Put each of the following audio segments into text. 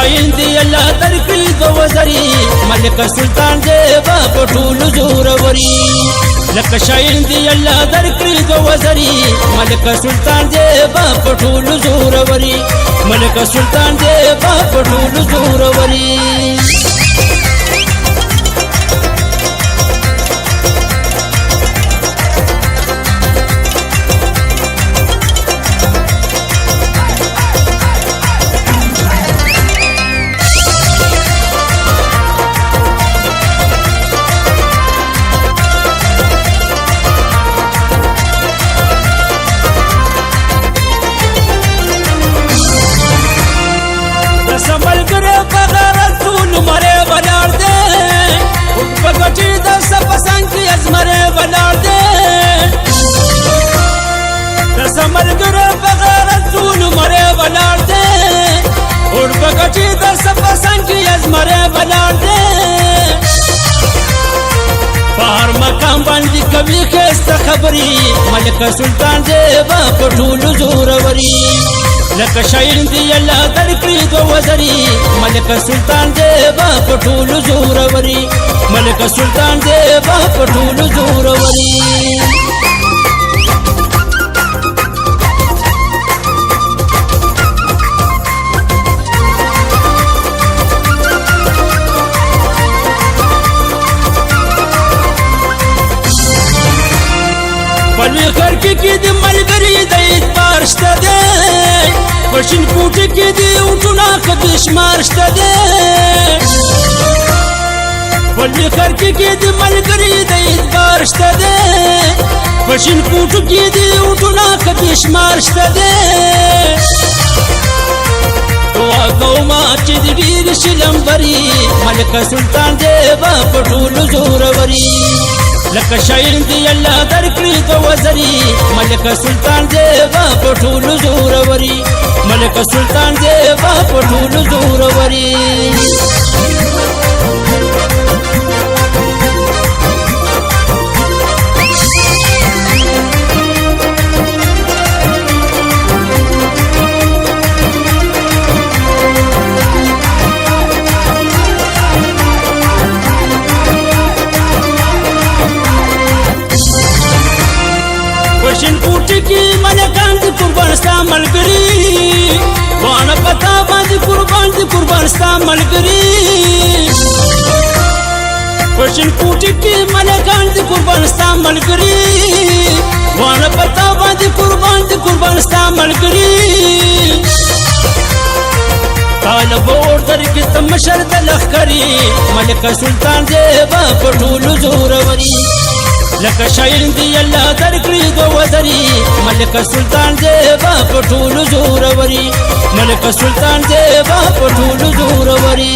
شاین دی الله درکړي دو وزري ملک سلطان دی با پټول زوروري لکه شاین دی الله درکړي دو وزري ملک سلطان دی با پټول زوروري ملک سلطان دی با پټول زوروري کبھی خیستا خبری ملک سلطان دی با پټول زوروري لکه شاین دی الله درکړي دو وزري ملک سلطان دی با پټول زوروري ملک سلطان دی با پټول زوروري پلخر کې د ملګری د اعتبار شته دی پښین کوټ کې د اوټونه کده شمار شته دی پلخر کې د ملګری د اعتبار شته دی پښین کوټ کې د اوټونه کده شمار شته دی دعا کوما چې د ډیر شلمبري ملک سلطان دی با پټول زوروري لکه شاین دی الله درکړي دو وزري ملک سلطان دی با پټول زوروري ملک سلطان دی با پټول زوروري پښین کوټ کې ملکان دي قربان ستا ملګری وانه پتا باندې قربان ستا ملګری پښین کوټ کې ملکان دي قربان ستا ملګری وانه پتا باندې قربان ستا ملګری طالب اور کې تم شرط لخري ملک سلطان دی با پټول زوروري لکه شاین دی الله درکړي دو وزري ملک سلطان دی با پټول زوروري ملک سلطان دی با پټول زوروري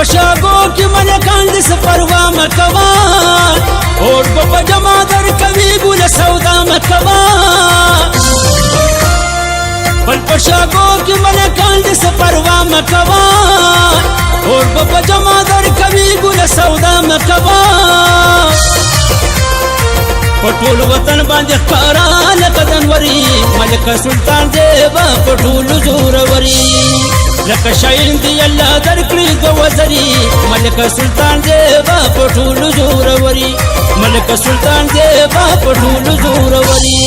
پشاگو کی ملکان دی سفروا مکوا اور بپا جمع در کبھی گل سودا مکوا پشاگو کی ملکان دی سفروا مکوا اور بپا جمع در کبھی گل سودا مکوا پټول وطن باندې ښکارا لکه دنوري ملک سلطان دی با پټول زوروري لکه شاین دی الله درکړي دو وزري ملک سلطان دی با پټول زوروري ملک سلطان دی با پټول زوروري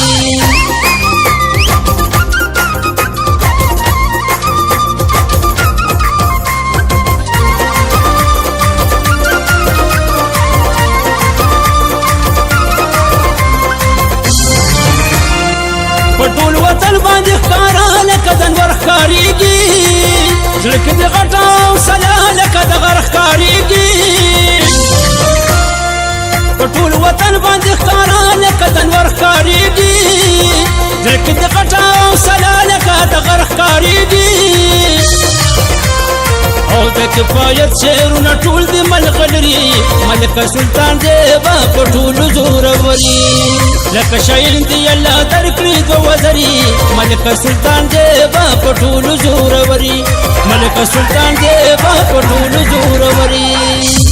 پټول وطن باندې ښکارا لکه دنور ښکاريږي زړه کې د غټاو سلا لکه د غر ښکاريږي پټول وطن باندې ښکارا لکه دنور ښکاريږي زړه کې د غټاو سلا لکه د غر ښکاريږي او د کفایت شعرونه ټول دې ملک لري ملک سلطان دې با په ټولو زوروري لکه شاعر دې الله درکړي دوه وزري ملک سلطان دې با په ټولو زوروري ملک سلطان دې با په ټولو زوروري